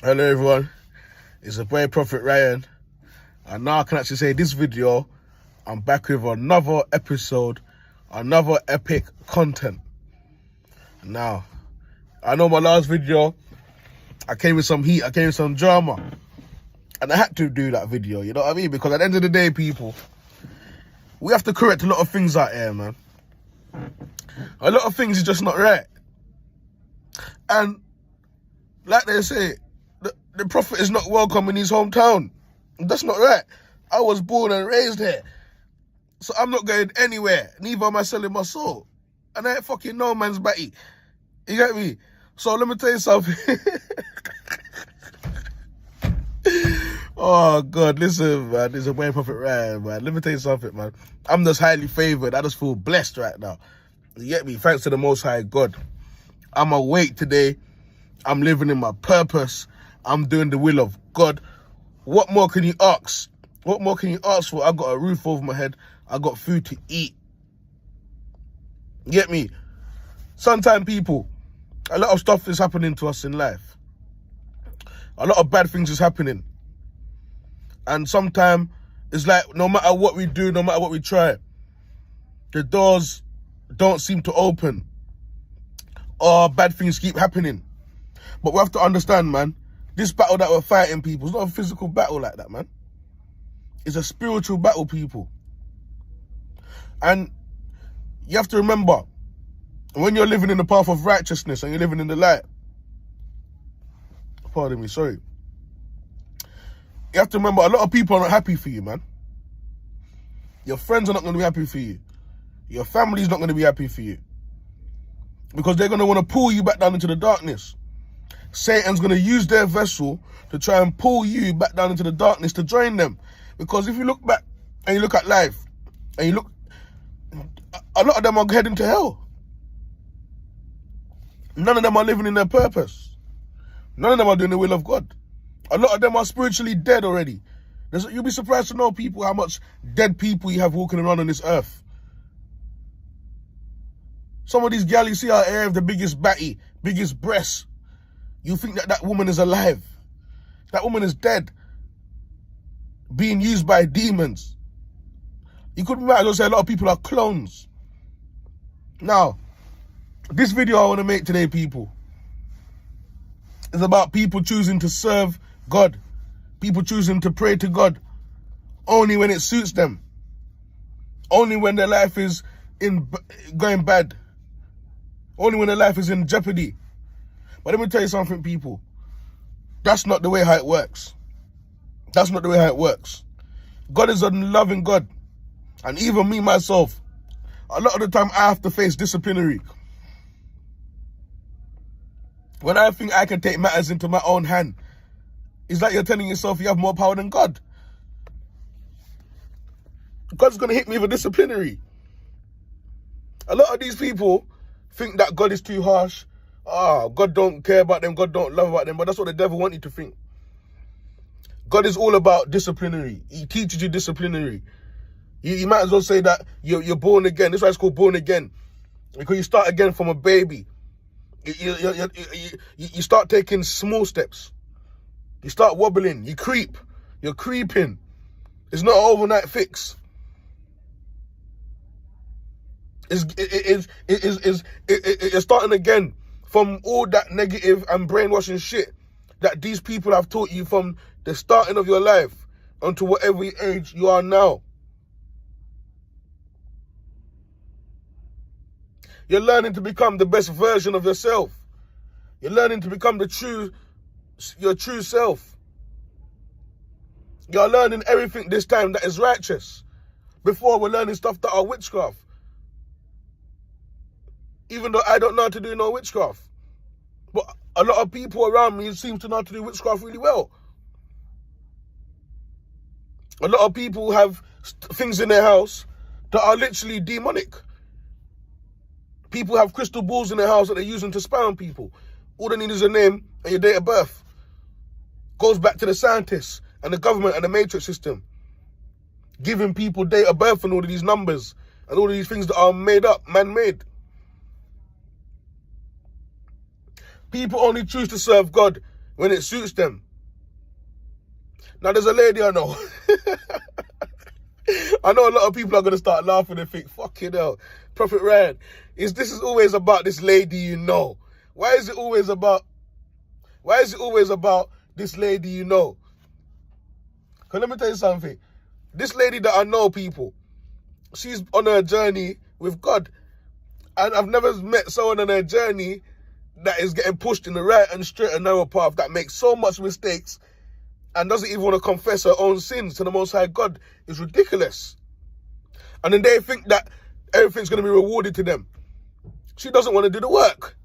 Hello everyone, it's a boy Proph Rye, and now I can actually say this video, I'm back with another episode, another epic content. Now, I know my last video, I came with some heat, I came with some drama, and I had to do that video, you know what I mean? Because at the end of the day, people, we have to correct a lot of things out here, man. A lot of things is just not right. And like they say, the prophet is not welcome in his hometown. That's not right. I was born and raised here. So I'm not going anywhere. Neither am I selling my soul. And I ain't fucking no man's batty. You get me? So let me tell you something. Oh, God, listen, man. This is a way Proph Rye, man. Let me tell you something, man. I'm just highly favored. I just feel blessed right now. You get me? Thanks to the Most High God. I'm awake today. I'm living in my purpose. I'm doing the will of God. What more can you ask? What more can you ask for? I got a roof over my head. I got food to eat. Get me? Sometimes people, a lot of stuff is happening to us in life. A lot of bad things is happening. And sometimes it's like no matter what we do, no matter what we try, the doors don't seem to open. Or bad things keep happening. But we have to understand, man, this battle that we're fighting, people, it's not a physical battle like that, man. It's a spiritual battle, people. And you have to remember, when you're living in the path of righteousness and you're living in the light, pardon me, sorry. You have to remember, a lot of people are not happy for you, man. Your friends are not going to be happy for you. Your family's not going to be happy for you. Because they're going to want to pull you back down into the darkness. Satan's going to use their vessel to try and pull you back down into the darkness to join them. Because if you look back and you look at life, and you look, a lot of them are heading to hell. None of them are living in their purpose. None of them are doing the will of God. A lot of them are spiritually dead already. You'll be surprised to know, people, how much dead people you have walking around on this earth. Some of these gals you see out here with the biggest batty, biggest breasts. You think that that woman is alive. That woman is dead. Being used by demons. You could might as well say a lot of people are clones. Now, this video I want to make today, people, is about people choosing to serve God. People choosing to pray to God only when it suits them. Only when their life is going bad. Only when their life is in jeopardy. But let me tell you something, people. That's not the way how it works. That's not the way how it works. God is a loving God. And even me, myself, a lot of the time I have to face disciplinary. When I think I can take matters into my own hand, it's like you're telling yourself you have more power than God. God's going to hit me with a disciplinary. A lot of these people think that God is too harsh. God don't care about them, God don't love about them, but that's what the devil wants you to think. God is all about disciplinary. He teaches you disciplinary. You might as well say that you're born again. That's why it's called born again. Because you start again from a baby. You start taking small steps. You start wobbling. You creep. You're creeping. It's not an overnight fix. It's starting again from all that negative and brainwashing shit that these people have taught you from the starting of your life unto whatever age you are now. You're learning to become the best version of yourself. You're learning to become your true self. You're learning everything this time that is righteous. Before, we're learning stuff that are witchcraft. Even though I don't know how to do no witchcraft. But a lot of people around me seem to know how to do witchcraft really well. A lot of people have things in their house that are literally demonic. People have crystal balls in their house that they're using to spy on people. All they need is a name and your date of birth. Goes back to the scientists and the government and the matrix system. Giving people date of birth and all of these numbers and all of these things that are made up, man-made. People only choose to serve God when it suits them. Now, there's a lady I know. I know a lot of people are going to start laughing and think, fucking hell, Proph Rye, this is always about this lady you know. Why is it always about this lady you know? Because let me tell you something. This lady that I know, people, she's on her journey with God. And I've never met someone on her journey that is getting pushed in the right and straight and narrow path, that makes so much mistakes and doesn't even want to confess her own sins to the Most High God. Is ridiculous. And then they think that everything's going to be rewarded to them. She doesn't want to do the work.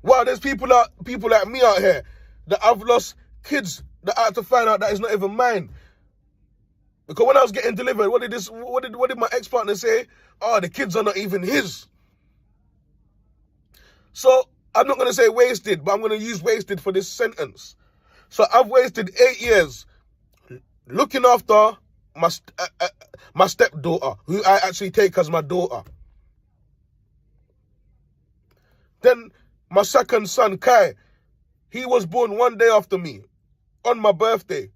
Wow, there's people like me out here that I've lost kids that I had to find out that it's not even mine. Because when I was getting delivered, what did my ex-partner say? Oh, the kids are not even his. So I'm not going to say wasted, but I'm going to use wasted for this sentence. So I've wasted 8 years looking after my stepdaughter, who I actually take as my daughter. Then my second son, Kai, he was born one day after me, on my birthday.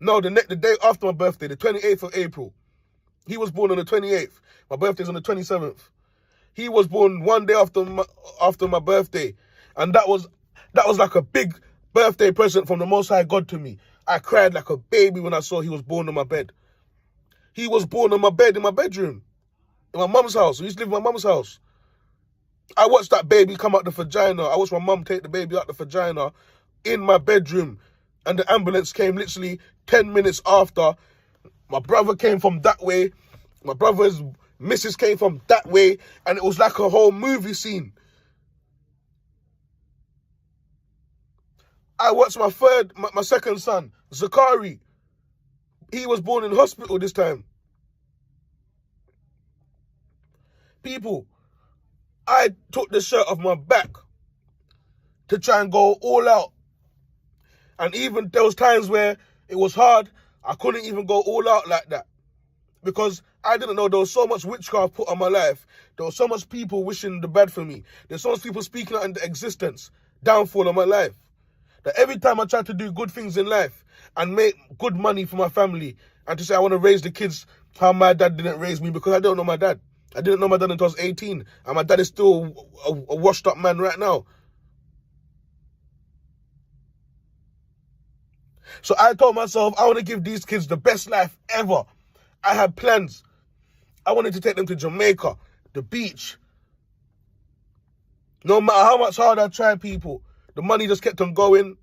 No, the day after my birthday, the 28th of April. He was born on the 28th. My birthday's on the 27th. He was born one day after my birthday. And that was like a big birthday present from the Most High God to me. I cried like a baby when I saw he was born on my bed. He was born on my bed in my bedroom, in my mum's house. We used to live in my mum's house. I watched that baby come out the vagina. I watched my mum take the baby out the vagina in my bedroom. And the ambulance came literally 10 minutes after. My brother came from that way. My brother's missus came from that way. And it was like a whole movie scene. I watched my second son, Zakari. He was born in hospital this time. People, I took the shirt off my back to try and go all out. And even there was times where it was hard, I couldn't even go all out like that. Because I didn't know there was so much witchcraft put on my life. There was so much people wishing the bad for me. There's so much people speaking out into existence, downfall of my life. That every time I tried to do good things in life and make good money for my family and to say I want to raise the kids how my dad didn't raise me, because I don't know my dad. I didn't know my dad until I was 18. And my dad is still a washed up man right now. So I told myself, I want to give these kids the best life ever. I had plans. I wanted to take them to Jamaica, the beach. No matter how much hard I tried, people, the money just kept on going.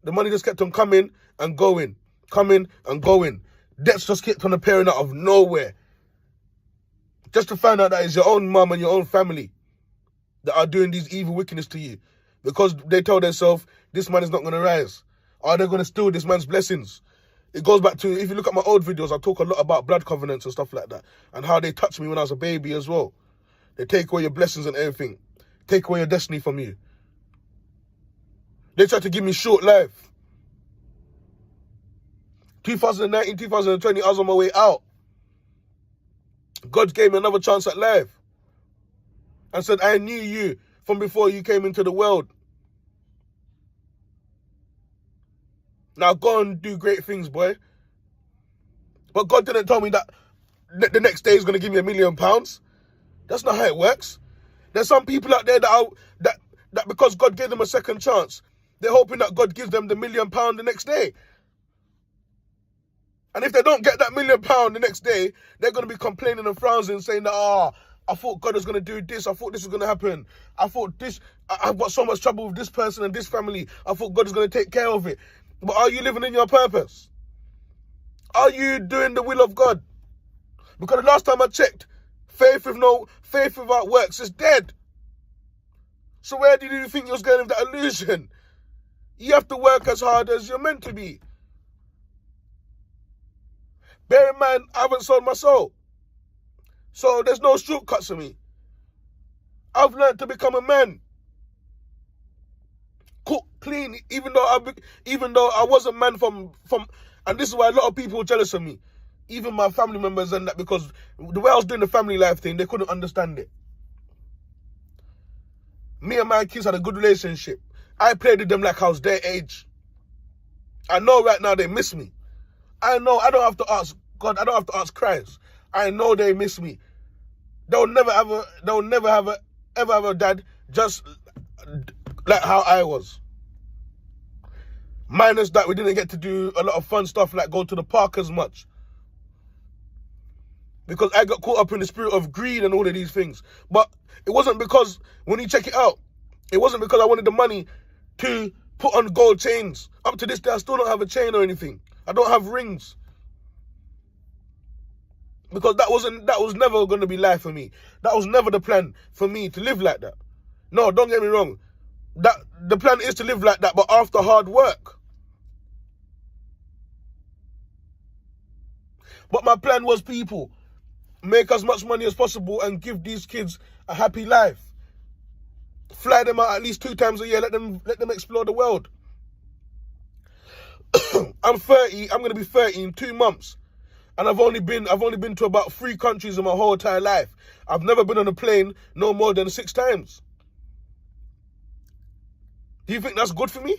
The money just kept on coming and going. Coming and going. Debts just kept on appearing out of nowhere. Just to find out that it's your own mum and your own family that are doing these evil wickedness to you. Because they tell themselves, this man is not going to rise. Are they going to steal this man's blessings? It goes back to, if you look at my old videos, I talk a lot about blood covenants and stuff like that. And how they touched me when I was a baby as well. They take away your blessings and everything. Take away your destiny from you. They tried to give me short life. 2019, 2020, I was on my way out. God gave me another chance at life. And said, I knew you from before you came into the world. Now go and do great things, boy. But God didn't tell me that the next day is going to give me £1 million. That's not how it works. There's some people out there that because God gave them a second chance, they're hoping that God gives them the £1 million the next day. And if they don't get that £1 million the next day, they're going to be complaining and frowning and saying that, I thought God was going to do this. I thought this was going to happen. I thought this, I've got so much trouble with this person and this family. I thought God was going to take care of it. But are you living in your purpose? Are you doing the will of God? Because the last time I checked, faith without works is dead. So where did you think you was going with that illusion? You have to work as hard as you're meant to be. Bear in mind, I haven't sold my soul. So there's no shortcuts for me. I've learned to become a man. Cook, clean, even though I was a man from, and this is why a lot of people were jealous of me. Even my family members and that, because the way I was doing the family life thing, they couldn't understand it. Me and my kids had a good relationship. I played with them like I was their age. I know right now they miss me. I know I don't have to ask God, I don't have to ask Christ. I know they miss me. They'll never ever have a dad just like how I was. Minus that we didn't get to do a lot of fun stuff like go to the park as much. Because I got caught up in the spirit of greed and all of these things. But it wasn't because, when you check it out, it wasn't because I wanted the money to put on gold chains. Up to this day, I still don't have a chain or anything. I don't have rings. Because that was never going to be life for me. That was never the plan for me to live like that. No, don't get me wrong. The plan is to live like that, but after hard work. But my plan was, people, make as much money as possible and give these kids a happy life. Fly them out at least 2 times a year. Let them explore the world. I'm 30. I'm going to be 30 in 2 months. And I've only been to about 3 countries in my whole entire life. I've never been on a plane no more than 6 times. Do you think that's good for me?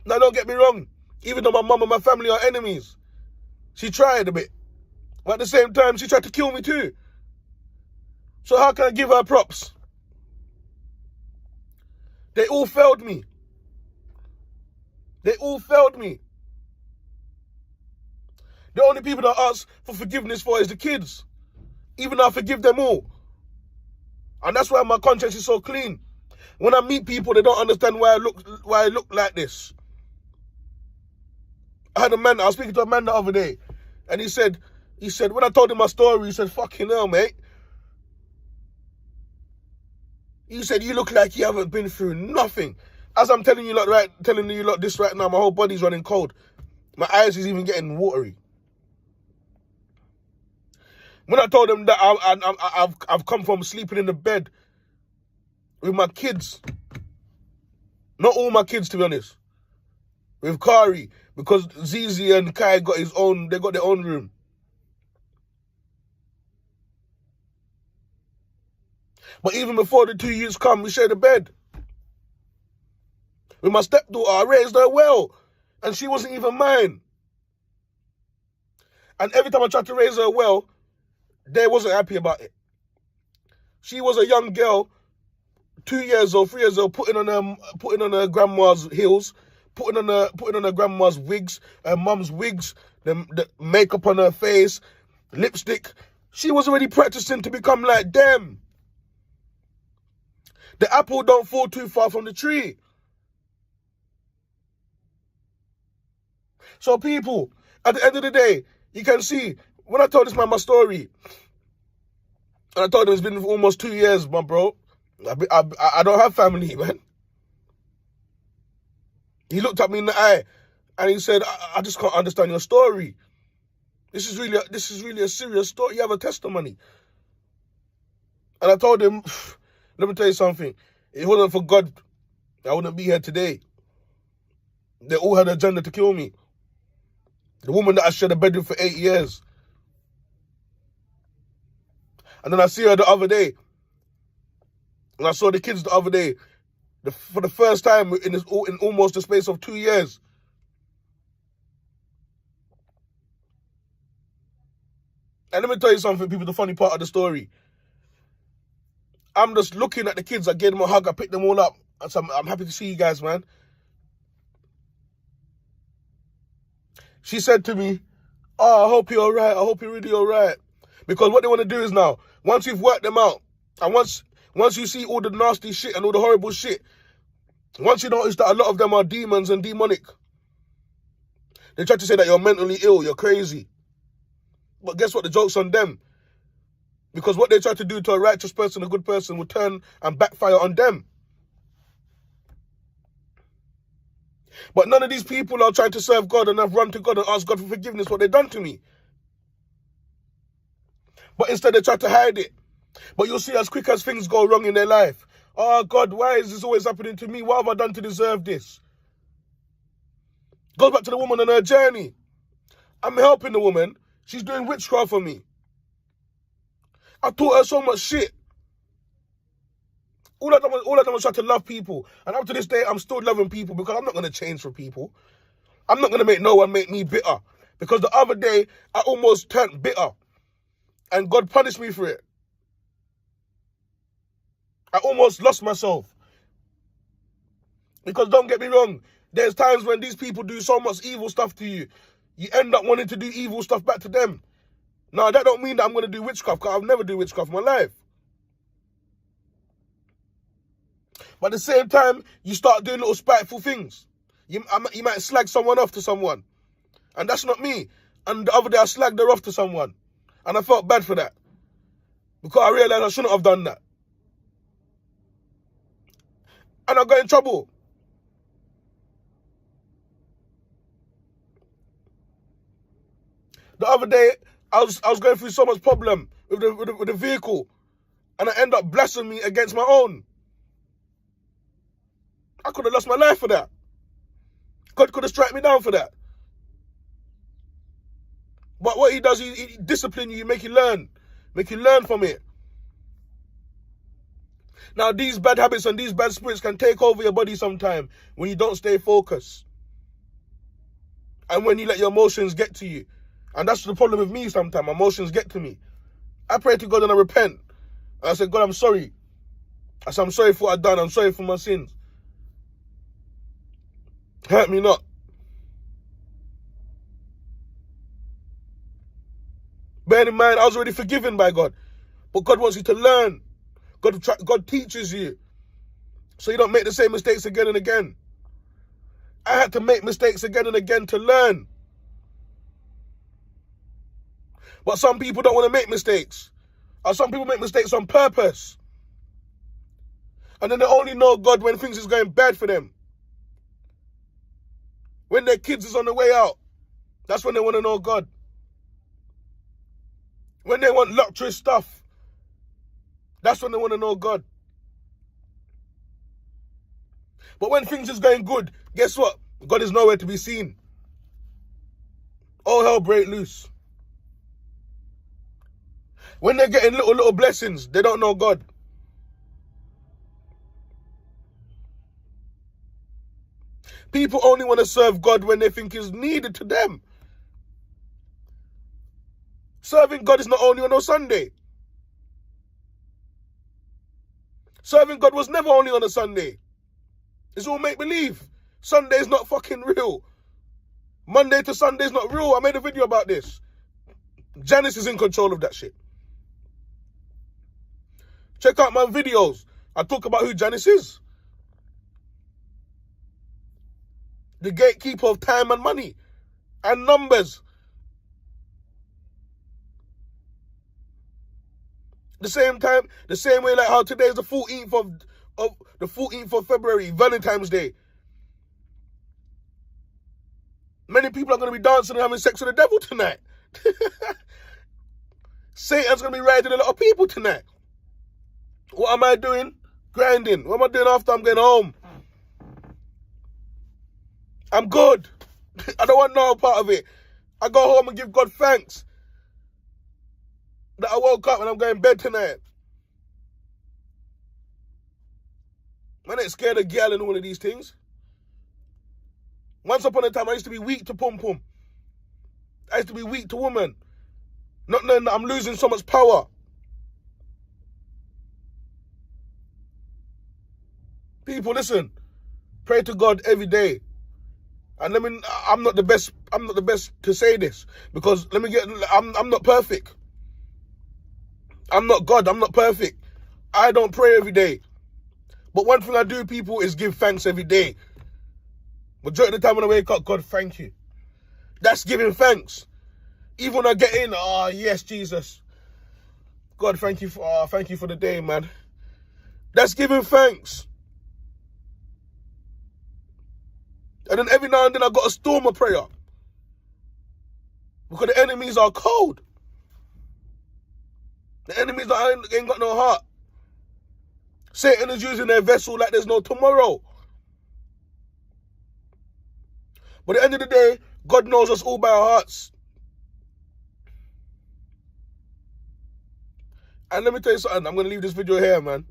Now, don't get me wrong. Even though my mum and my family are enemies, she tried a bit. But at the same time, she tried to kill me too. So how can I give her props? They all failed me. They all failed me. The only people that I ask for forgiveness for is the kids. Even though I forgive them all. And that's why my conscience is so clean. When I meet people, they don't understand why I look like this. I was speaking to a man the other day, and he said, when I told him my story, he said, fucking hell, mate. He said, you look like you haven't been through nothing. As I'm telling you lot this right now, my whole body's running cold. My eyes is even getting watery. When I told him that I've come from sleeping in the bed with my kids, not all my kids to be honest, with Kari, because Zizi and Kai got their own room. But even before the 2 years come, we shared a bed. With my stepdaughter, I raised her well, and she wasn't even mine. And every time I tried to raise her well, they wasn't happy about it. She was a young girl, 2 years old, 3 years old, putting on her grandma's heels, putting on her grandma's wigs, her mum's wigs, the makeup on her face, lipstick. She was already practicing to become like them. The apple don't fall too far from the tree. So people, at the end of the day, you can see, when I told this man my story, and I told him it's been almost 2 years, my bro, I don't have family, man. He looked at me in the eye, and he said, I just can't understand your story. This is really a serious story. You have a testimony. And I told him, let me tell you something. If it wasn't for God, I wouldn't be here today. They all had an agenda to kill me. The woman that I shared a bed with for 8 years. And then I see her the other day. And I saw the kids the other day. For the first time in almost the space of 2 years. And let me tell you something, people, the funny part of the story. I'm just looking at the kids. I gave them a hug. I picked them all up. I said, I'm happy to see you guys, man. She said to me, oh, I hope you're all right. I hope you're really all right. Because what they want to do is now, once you've worked them out, and once you see all the nasty shit and all the horrible shit, once you notice that a lot of them are demons and demonic, they try to say that you're mentally ill, you're crazy. But guess what? The joke's on them. Because what they try to do to a righteous person, a good person, will turn and backfire on them. But none of these people are trying to serve God and have run to God and asked God for forgiveness for what they've done to me. But instead they try to hide it. But you'll see as quick as things go wrong in their life. Oh God, why is this always happening to me? What have I done to deserve this? Goes back to the woman on her journey. I'm helping the woman. She's doing witchcraft for me. I taught her so much shit. All I done was try to love people. And up to this day, I'm still loving people because I'm not going to change for people. I'm not going to make no one make me bitter. Because the other day, I almost turned bitter. And God punished me for it. I almost lost myself. Because don't get me wrong, there's times when these people do so much evil stuff to you, you end up wanting to do evil stuff back to them. Now, that don't mean that I'm going to do witchcraft, because I've never do witchcraft in my life. But at the same time, you start doing little spiteful things. You might slag someone off to someone. And that's not me. And the other day, I slagged her off to someone. And I felt bad for that. Because I realized I shouldn't have done that. And I got in trouble. The other day, I was going through so much problem with the vehicle. And I ended up blasting me against my own. I could have lost my life for that. God could have struck me down for that. But what he does, he discipline you, make you learn from it. Now, these bad habits and these bad spirits can take over your body sometime when you don't stay focused. And when you let your emotions get to you. And that's the problem with me sometimes. Emotions get to me. I pray to God and I repent. And I said, God, I'm sorry. I said, I'm sorry for what I've done. I'm sorry for my sins. Hurt me not. Bear in mind, I was already forgiven by God. But God wants you to learn. God teaches you. So you don't make the same mistakes again and again. I had to make mistakes again and again to learn. But some people don't want to make mistakes. Or some people make mistakes on purpose. And then they only know God when things is going bad for them. When their kids is on the way out, that's when they want to know God. When they want luxurious stuff, that's when they want to know God. But when things is going good, guess what? God is nowhere to be seen. All hell break loose. When they're getting little blessings, they don't know God. People only want to serve God when they think it's needed to them. Serving God is not only on a Sunday. Serving God was never only on a Sunday. It's all make-believe. Sunday is not fucking real. Monday to Sunday is not real. I made a video about this. Janice is in control of that shit. Check out my videos. I talk about who Janice is. The gatekeeper of time and money and numbers. The same way like how today is the 14th of February, Valentine's Day. Many people are going to be dancing and having sex with the devil tonight. Satan's going to be riding a lot of people tonight. What am I doing? Grinding. What am I doing after I'm going home? I'm good. I don't want no part of it. I go home and give God thanks that I woke up and I'm going to bed tonight. Man ain't scared of girl and all of these things. Once upon a time, I used to be weak to pum-pum. I used to be weak to women. Not knowing that I'm losing so much power. People, listen. Pray to God every day. And I'm not the best to say this. Because I'm not perfect. I'm not God. I'm not perfect. I don't pray every day. But one thing I do, people, is give thanks every day. Majority of the time when I wake up, God, thank you. That's giving thanks. Even when I get in, yes, Jesus. God, thank you for the day, man. That's giving thanks. And then every now and then I got to storm a prayer. Because the enemies are cold. The enemies ain't got no heart. Satan is using their vessel like there's no tomorrow. But at the end of the day, God knows us all by our hearts. And let me tell you something. I'm going to leave this video here, man.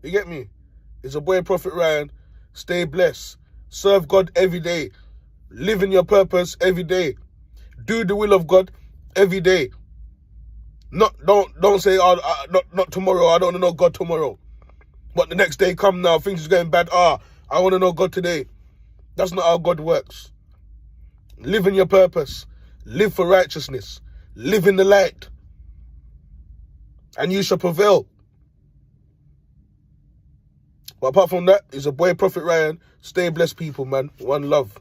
You get me? It's a boy, Prophet Ryan. Stay blessed. Serve God every day. Live in your purpose every day. Do the will of God every day. Don't say, not tomorrow. I don't want to know God tomorrow. But the next day come now, things is going bad. I want to know God today. That's not how God works. Live in your purpose. Live for righteousness. Live in the light. And you shall prevail. But apart from that, it's a boy, Prophet Ryan. Stay blessed, people, man. One love.